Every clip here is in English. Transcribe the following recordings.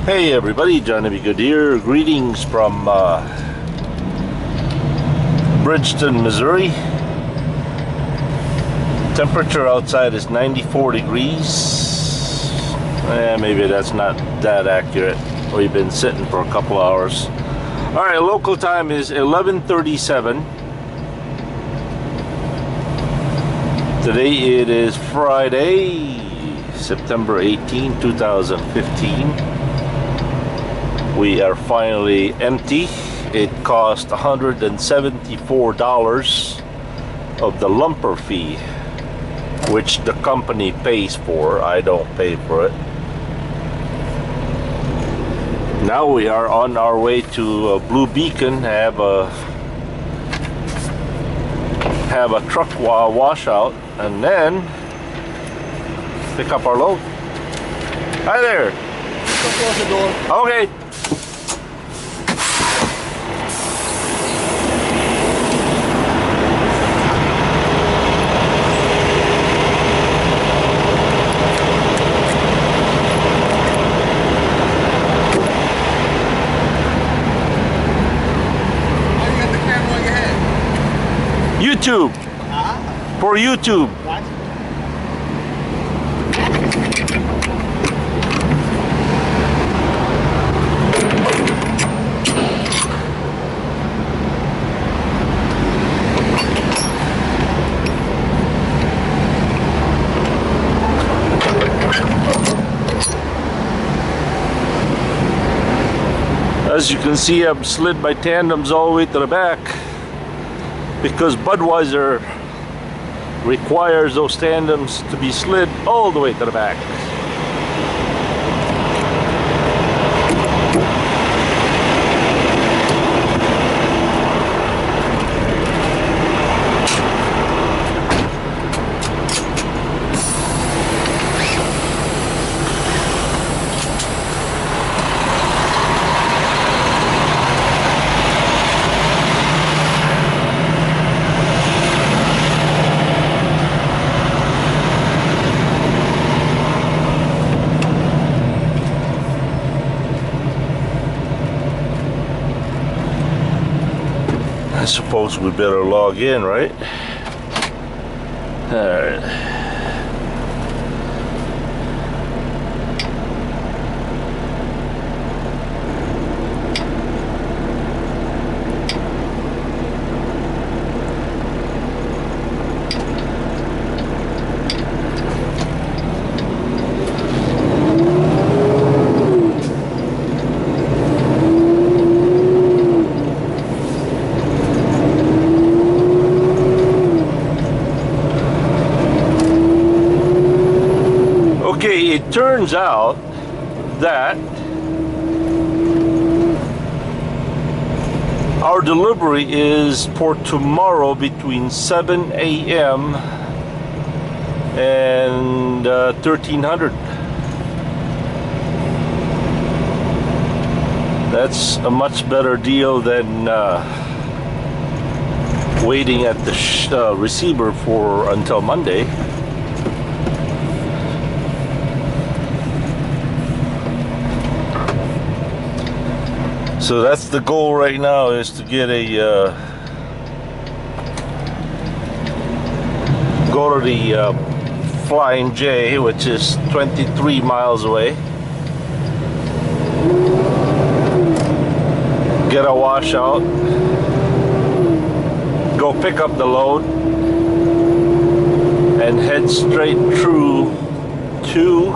Hey everybody, Johnny B. Good here. Greetings from Bridgeton, Missouri. Temperature outside is 94 degrees. Maybe that's not that accurate. We've been sitting for a couple hours. Alright, local time is 11:37. Today it is Friday, September 18, 2015. We are finally empty. It cost $174 of the lumper fee, which the company pays for. I don't pay for it. Now we are on our way to Blue Beacon, have a truck washout, and then pick up our load. Hi there. Close the door. Okay. YouTube. For YouTube. What? As you can see, I've slid my tandems all the way to the back, because Budweiser requires those tandems to be slid all the way to the back. I suppose we better log in, right? All right. Okay, it turns out that our delivery is for tomorrow between 7 a.m. and 1300. That's a much better deal than waiting at the receiver for until Monday. So that's the goal right now, is to get a go to the Flying J, which is 23 miles away, get a washout, go pick up the load, and head straight through to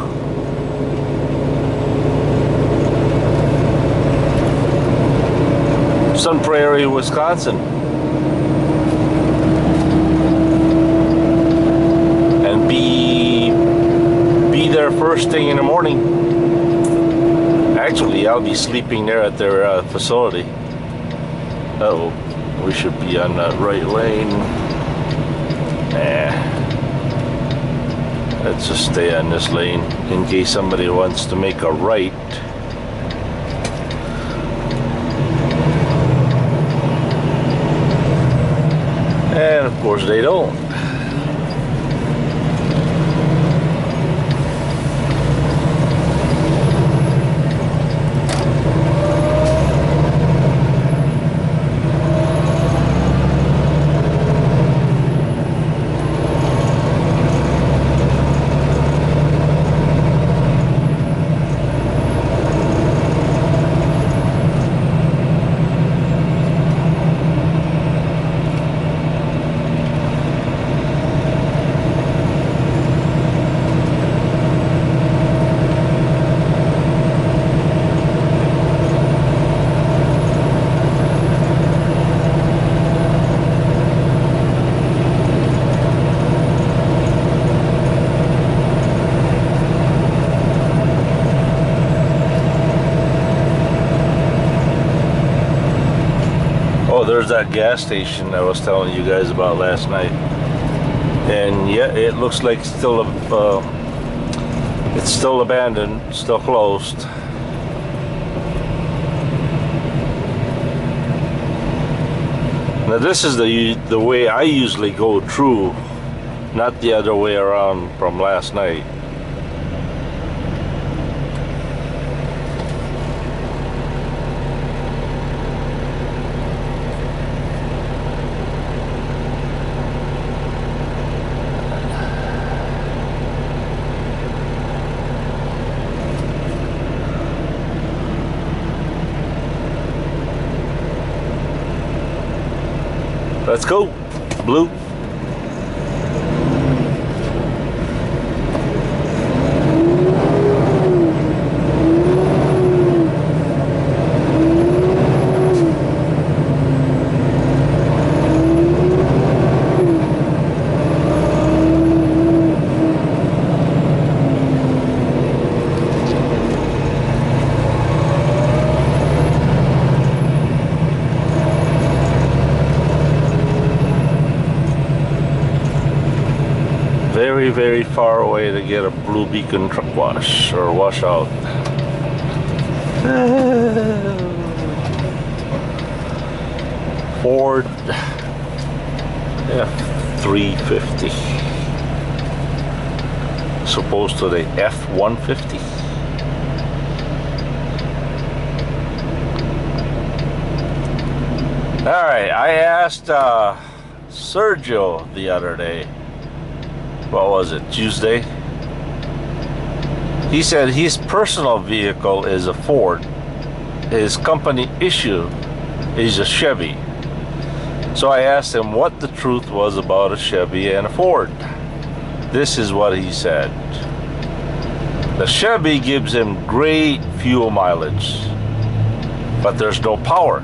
Sun Prairie, Wisconsin, and be there first thing in the morning. Actually, I'll be sleeping there at their facility. Oh, we should be on the right lane. Let's just stay on this lane in case somebody wants to make a right. And of course they don't. there's that gas station I was telling you guys about last night, and yeah, it looks like it's still abandoned, still closed. Now this is the way I usually go through, not the other way around from last night. Let's go, Blue. Very far away to get a Blue Beacon truck wash or washout. Ford F350, supposed to the F150. All right, I asked Sergio the other day. What was it, Tuesday? He said his personal vehicle is a Ford. His company issue is a Chevy. So I asked him what the truth was about a Chevy and a Ford. This is what he said. The Chevy gives him great fuel mileage, but there's no power.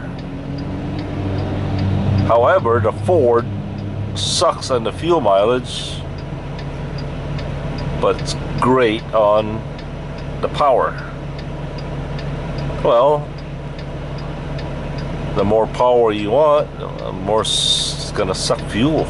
However, the Ford sucks on the fuel mileage, but it's great on the power. Well, the more power you want, the more it's gonna suck fuel.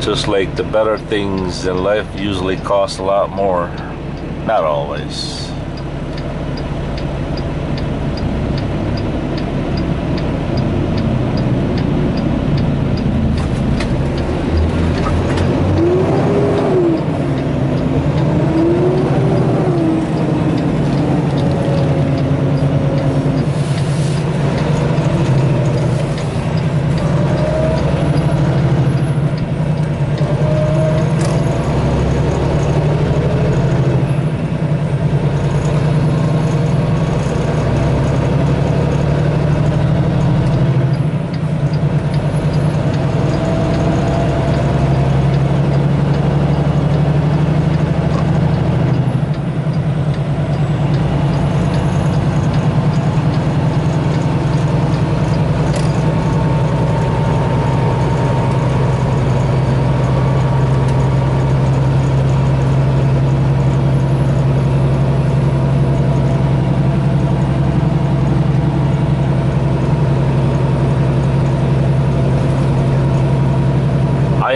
Just like the better things in life usually cost a lot more. Not always.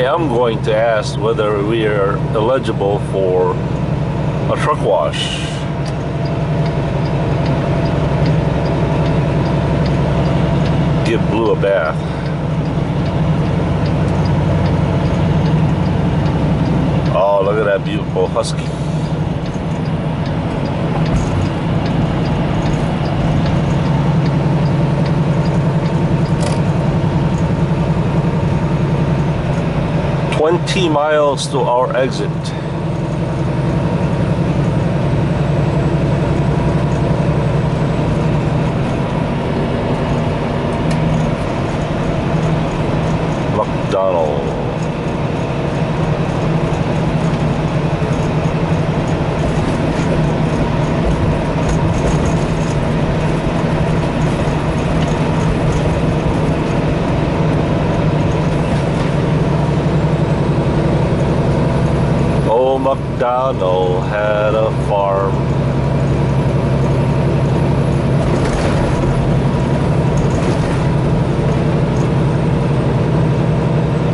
I'm going to ask whether we are eligible for a truck wash. Give Blue a bath. Oh, look at that beautiful husky. "20 miles to our exit." McDonald. MacDonald had a farm.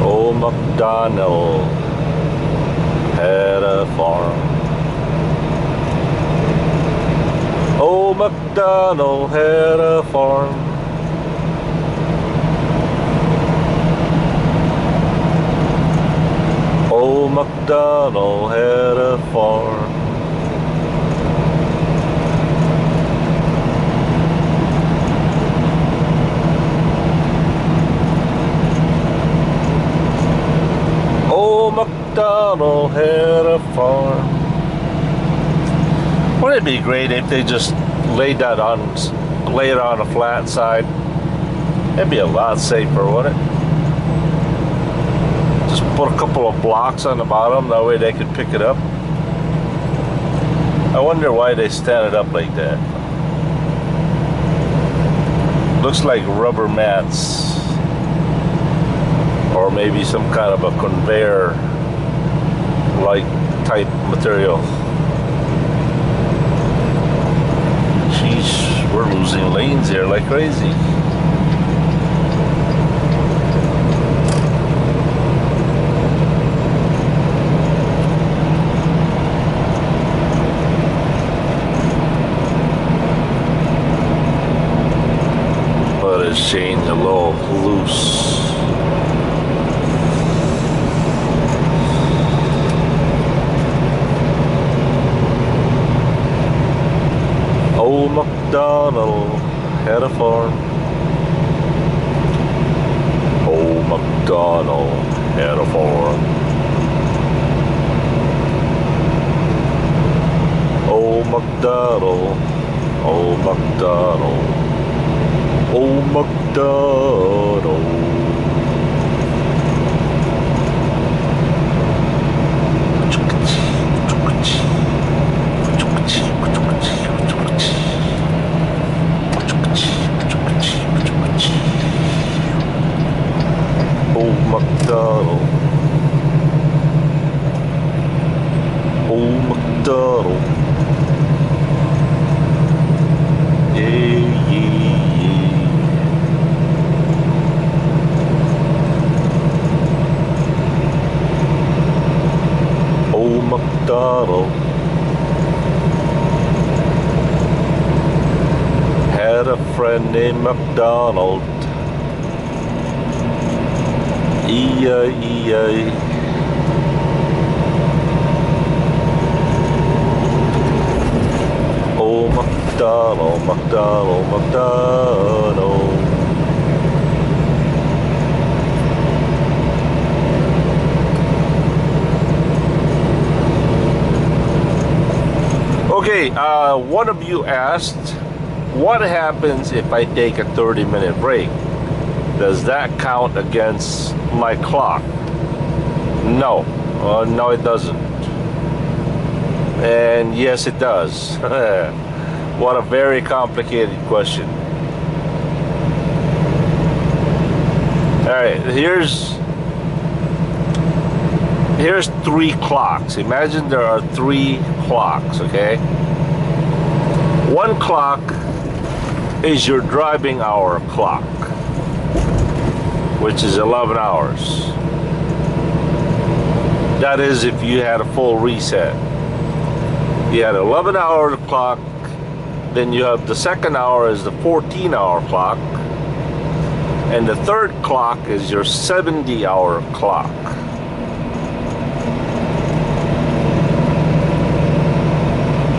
Old MacDonald had a farm. Old MacDonald had a farm. Old MacDonald had a farm. Old MacDonald had a farm. Wouldn't it be great if they just laid it on a flat side? It'd be a lot safer, wouldn't it? Just put a couple of blocks on the bottom, that way they could pick it up. I wonder why they stand it up like that. Looks like rubber mats, or maybe some kind of a conveyor like type material. Sheesh, we're losing lanes here like crazy. Chain a little loose. Old MacDonald had a farm. Old MacDonald had a farm. Old MacDonald, old MacDonald. Old MacDonald. Old MacDonald. Old MacDonald. Yeah, yeah. MacDonald had a friend named MacDonald. E-I-E-I. Oh, MacDonald, MacDonald, MacDonald. Okay, one of you asked, what happens if I take a 30-minute break? Does that count against my clock? No, no it doesn't. And yes it does. What a very complicated question. Alright, here's 3 clocks. Imagine there are 3 clocks, okay? One clock is your driving hour clock, which is 11 hours. That is if you had a full reset. You had 11-hour clock, then you have the second hour is the 14-hour clock, and the third clock is your 70-hour clock.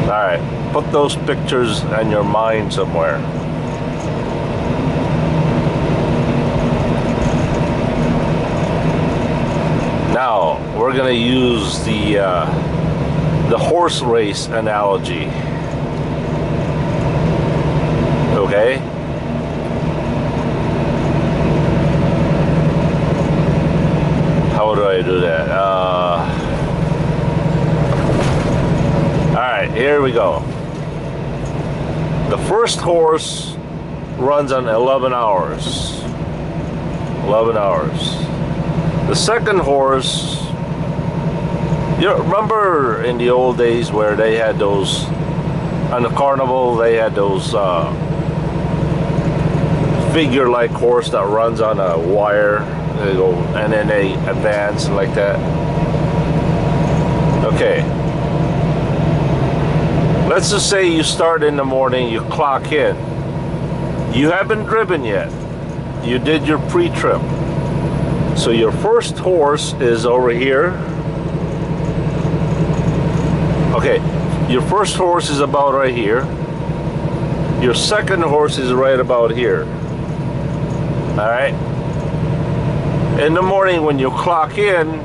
Alright, put those pictures in your mind somewhere. Now, we're going to use the horse race analogy. Okay? How do I do that? Alright, here we go. The first horse runs on 11 hours. 11 hours. The second horse You remember in the old days where they had those, on the carnival, they had those figure-like horse that runs on a wire. They go, and then they advance like that. Okay. Let's just say you start in the morning, you clock in. You haven't driven yet. You did your pre-trip. So your first horse is over here. Okay, your first horse is about right here. Your second horse is right about here. All right. In the morning when you clock in,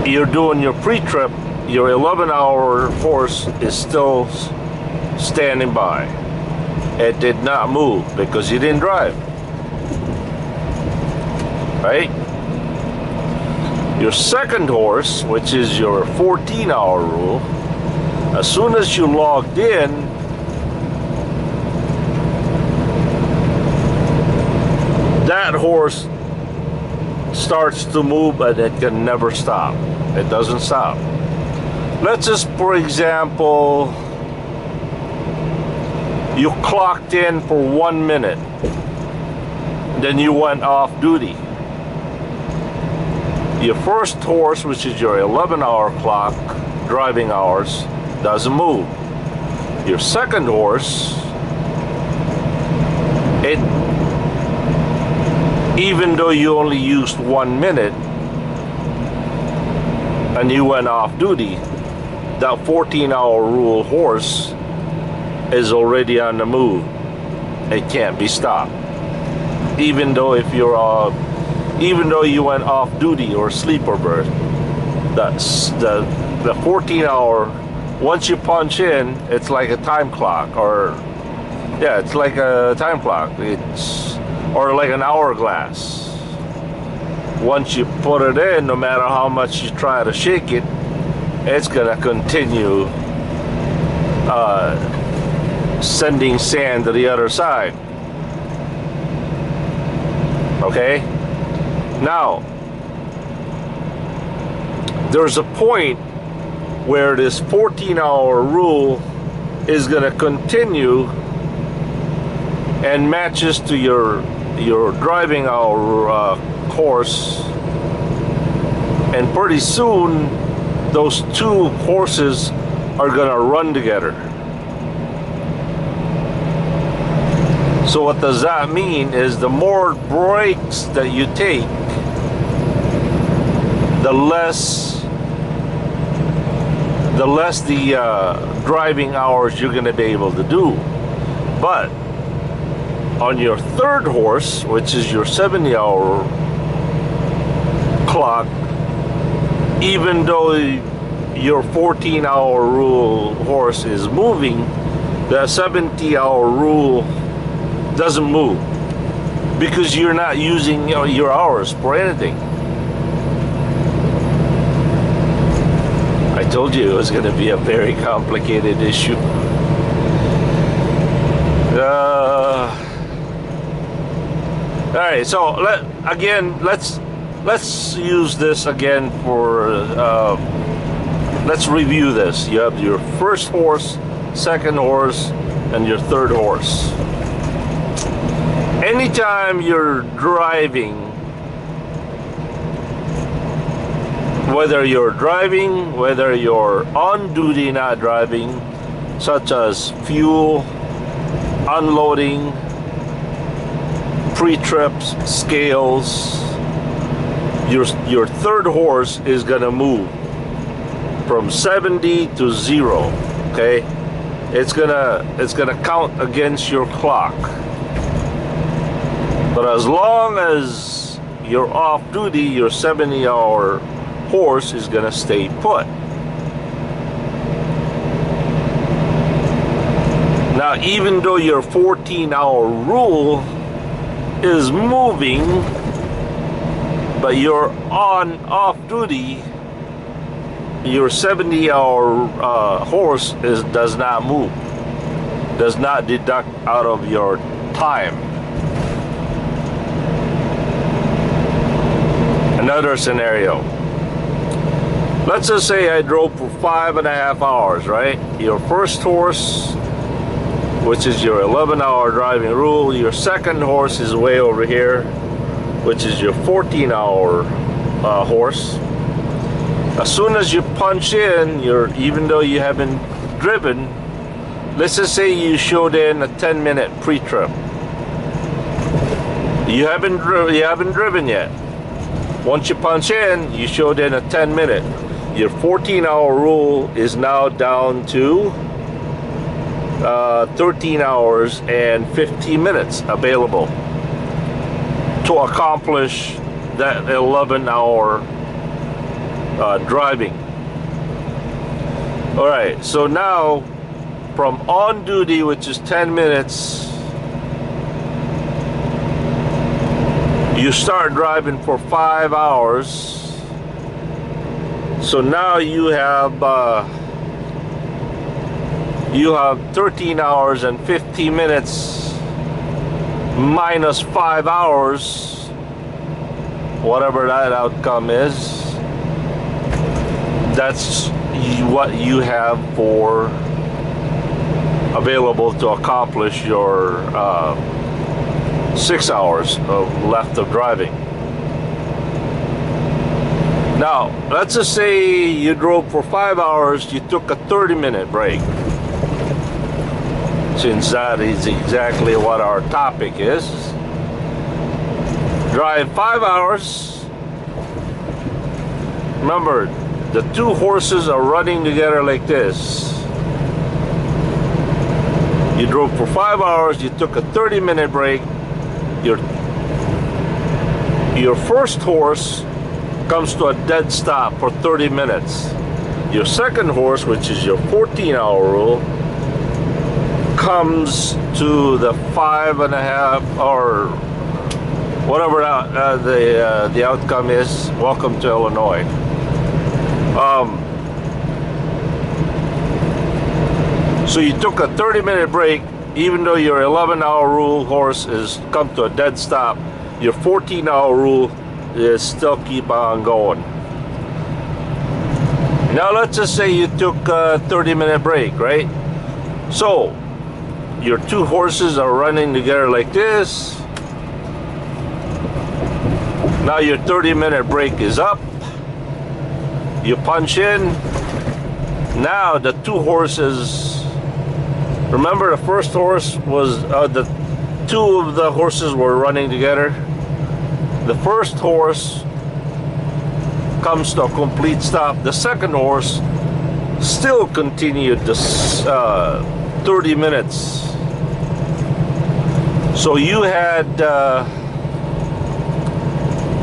you're doing your pre-trip, your 11-hour horse is still standing by. It did not move because you didn't drive. Right? Your second horse, which is your 14-hour rule, as soon as you logged in, that horse starts to move and it can never stop. It doesn't stop. Let's just, for example, you clocked in for 1 minute, then you went off duty. Your first horse, which is your 11-hour clock, driving hours, doesn't move. Your second horse, even though you only used 1 minute and you went off duty, that 14-hour rule horse is already on the move. It can't be stopped. Even though even though you went off duty or sleeper berth, that's the 14-hour. Once you punch in, it's like a time clock, or yeah, it's like a time clock. It's or like an hourglass. Once you put it in, no matter how much you try to shake it, it's gonna continue sending sand to the other side. Okay? Now, there's a point where this 14-hour rule is going to continue and matches to your driving hour course, and pretty soon those two horses are going to run together. So what does that mean is the more breaks that you take, the less the driving hours you're going to be able to do. But on your third horse, which is your 70-hour clock, even though your 14-hour rule horse is moving, the 70-hour rule doesn't move because you're not using your hours for anything. I told you it was going to be a very complicated issue. All right, so let's use this again for let's review this. You have your first horse, second horse, and your third horse. Anytime you're driving, whether you're driving, whether you're on duty not driving, such as fuel, unloading, pre-trips, scales, your third horse is gonna move from 70 to 0. Okay, it's gonna count against your clock. But as long as you're off duty, your 70-hour horse is gonna stay put. Now, even though your 14-hour rule is moving, but you're off duty, your 70-hour horse does not move, does not deduct out of your time. And Another scenario. Let's just say I drove for 5.5 hours, right? Your first horse, which is your 11-hour driving rule. Your second horse is way over here, which is your 14-hour horse. As soon as you punch in, even though you haven't driven, let's just say you showed in a 10-minute pre-trip. You haven't driven yet. Once you punch in, you showed in a 10-minute. Your 14-hour rule is now down to 13 hours and 15 minutes available to accomplish that 11-hour driving. All right, so now from on duty, which is 10 minutes, you start driving for 5 hours. So now you have 13 hours and 15 minutes minus 5 hours, whatever that outcome is. That's what you have for available to accomplish your 6 hours left of driving. Now, let's just say you drove for 5 hours, you took a 30-minute break. Since that is exactly what our topic is. Drive 5 hours. Remember, the two horses are running together like this. You drove for 5 hours, you took a 30-minute break. Your first horse comes to a dead stop for 30 minutes. Your second horse, which is your 14-hour rule, comes to the 5.5 or whatever the outcome is. Welcome to Illinois. So you took a 30-minute break, even though your 11-hour rule horse is come to a dead stop. Your 14-hour rule is still keep on going. Now let's just say you took a 30-minute break, right? So your two horses are running together like this. Now your 30-minute break is up. You punch in. Now the two horses, remember the first horse was, the two of the horses were running together. The first horse comes to a complete stop. The second horse still continued this 30 minutes. So you had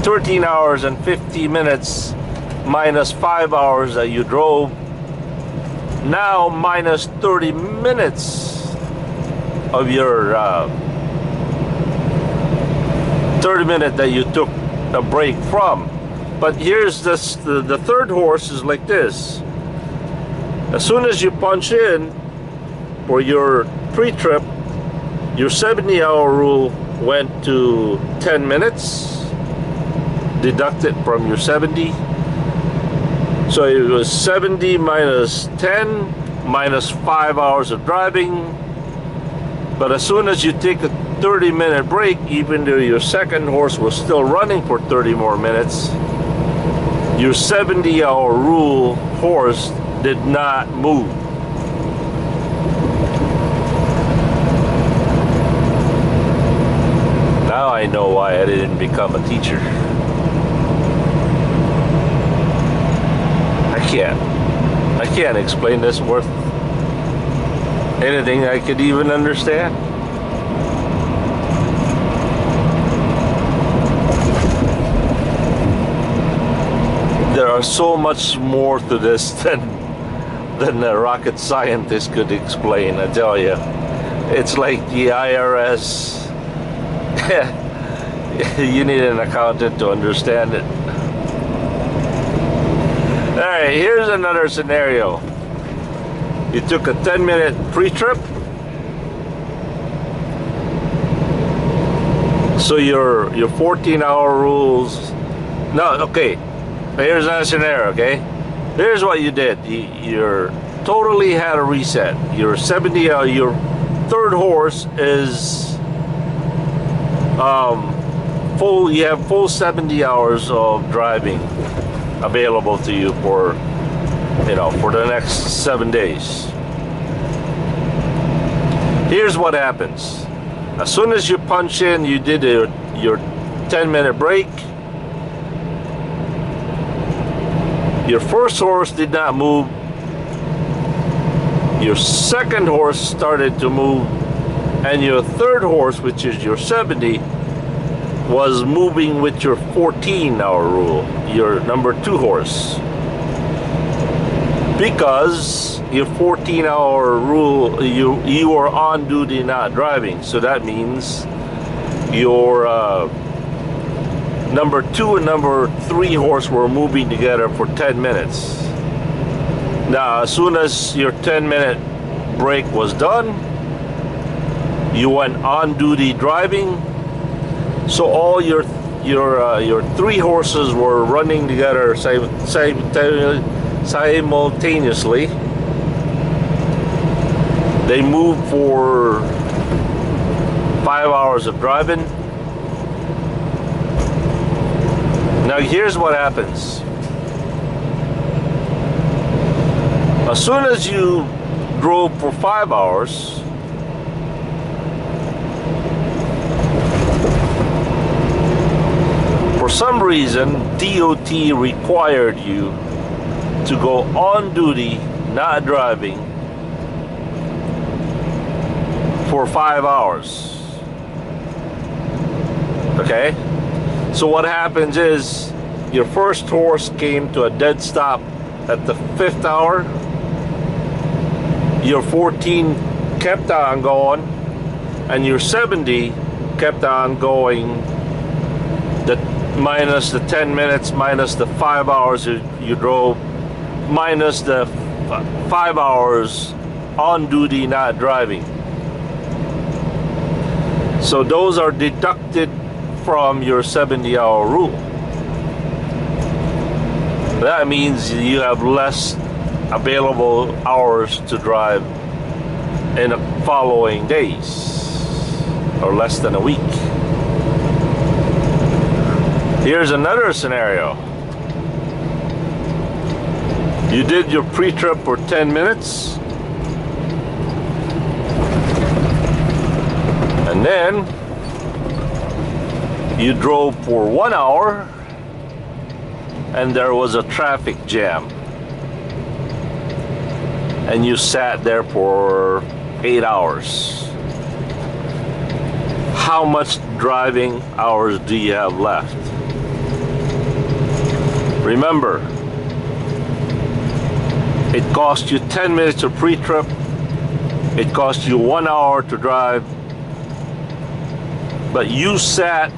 13 hours and 50 minutes minus 5 hours that you drove. Now minus 30 minutes of your 30 minutes that you took a break from. But here's this, the third horse is like this. As soon as you punch in for your pre-trip, your 70-hour rule went to 10 minutes, deducted from your 70. So it was 70 minus 10 minus 5 hours of driving. But as soon as you take a 30-minute break, even though your second horse was still running for 30 more minutes, your 70-hour rule horse did not move. Now I know why I didn't become a teacher. I can't explain this worth anything I could even understand. There are so much more to this than a rocket scientist could explain, I tell you. It's like the IRS. You need an accountant to understand it. Alright, here's another scenario. You took a 10-minute pre-trip. So your 14-hour rules No, okay. Here's another scenario, okay? Here's what you did. You're totally had a reset. Your 70, your third horse is full. You have full 70 hours of driving available to you for, you know, for the next 7 days. Here's what happens. As soon as you punch in, you did your 10-minute break. Your first horse did not move. Your second horse started to move, and your third horse, which is your 70, was moving with your 14-hour rule, your number 2 horse. Because your 14-hour rule, you are on duty, not driving. So that means your number 2 and number 3 horse were moving together for 10 minutes. Now, as soon as your 10-minute break was done, you went on duty driving. So all your 3 horses were running together simultaneously. They moved for 5 hours of driving. Now here's what happens. As soon as you drove for 5 hours, for some reason DOT required you to go on duty, not driving, for 5 hours. Okay? So what happens is your first horse came to a dead stop at the 5th hour. Your 14 kept on going, and your 70 kept on going, minus the 10 minutes, minus the 5 hours you drove, minus the 5 hours on duty, not driving. So those are deducted from your 70-hour rule. That means you have less available hours to drive in the following days, or less than a week. Here's another scenario. You did your pre-trip for 10 minutes, and then you drove for 1 hour, and there was a traffic jam, and you sat there for 8 hours. How much driving hours do you have left? Remember, it cost you 10 minutes of pre-trip, it cost you 1 hour to drive, but you sat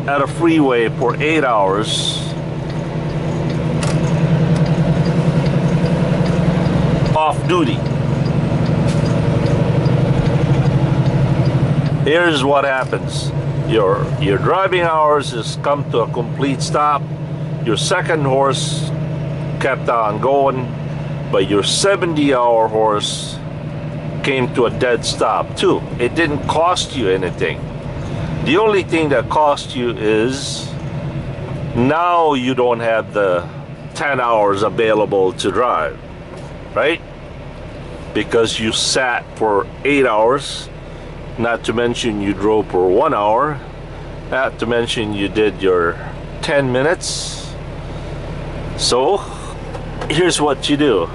at a freeway for 8 hours off duty. Here's what happens. Your driving hours has come to a complete stop. Your second horse kept on going, but your 70-hour horse came to a dead stop too. It didn't cost you anything. The only thing that cost you is now you don't have the 10 hours available to drive, right? Because you sat for 8 hours, not to mention you drove for 1 hour, not to mention you did your 10 minutes. So here's what you do.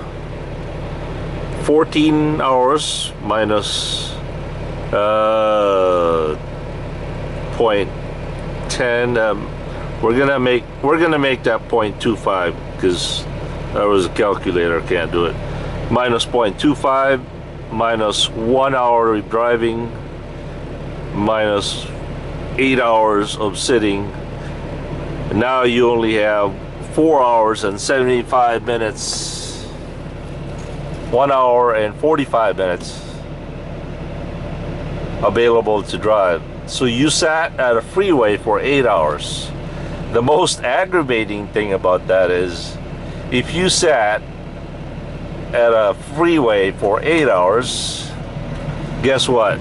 14 hours minus 0.10. We're gonna make that 0.25 because that was a calculator, can't do it. Minus 0.25 minus 1 hour of driving minus 8 hours of sitting. And now you only have 4 hours and 75 minutes, 1 hour and 45 minutes available to drive. So you sat at a freeway for 8 hours. The most aggravating thing about that is if you sat at a freeway for 8 hours, guess what?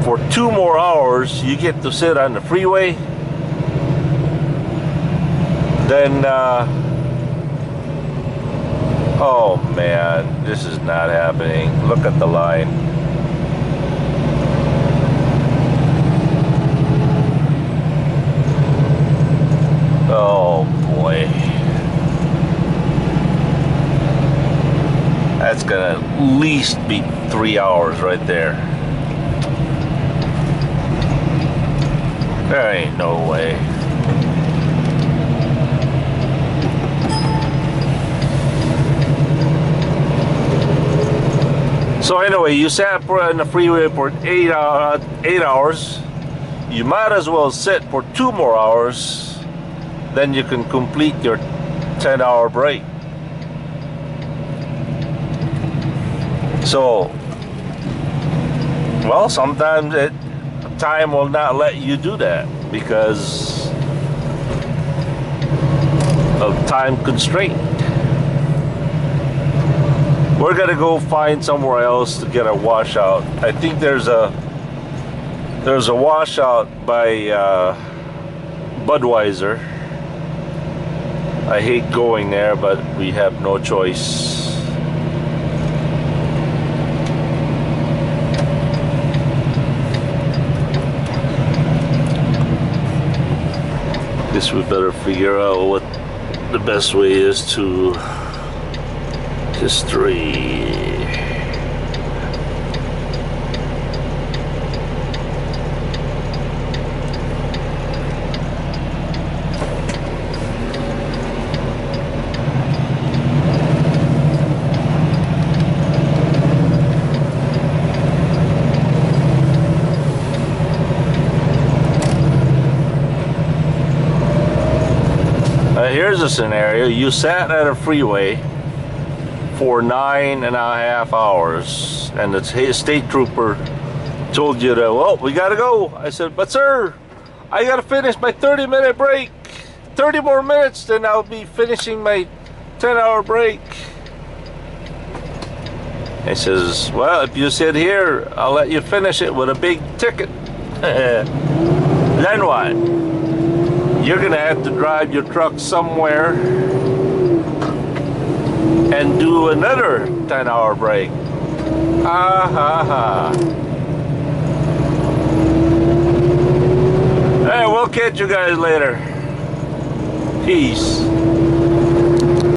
For 2 more hours, you get to sit on the freeway. Then, oh man, this is not happening. Look at the line. Oh boy. That's gonna at least be 3 hours right there. There ain't no way. So anyway, you sat on the freeway for 8 hours. You might as well sit for 2 more hours. Then you can complete your 10-hour break. So, well, sometimes time will not let you do that because of time constraint. We're gonna go find somewhere else to get a washout. I think there's a washout by Budweiser. I hate going there, but we have no choice. Guess we better figure out what the best way is to history. Here's a scenario. You sat at a freeway for 9.5 hours and the state trooper told you that, well, we gotta go. I said, but sir, I gotta finish my 30-minute break. 30 more minutes, then I'll be finishing my 10-hour break. He says, well, if you sit here, I'll let you finish it with a big ticket. Then what? You're gonna have to drive your truck somewhere and do another 10-hour break. Ha ha ha. Hey, we'll catch you guys later. Peace.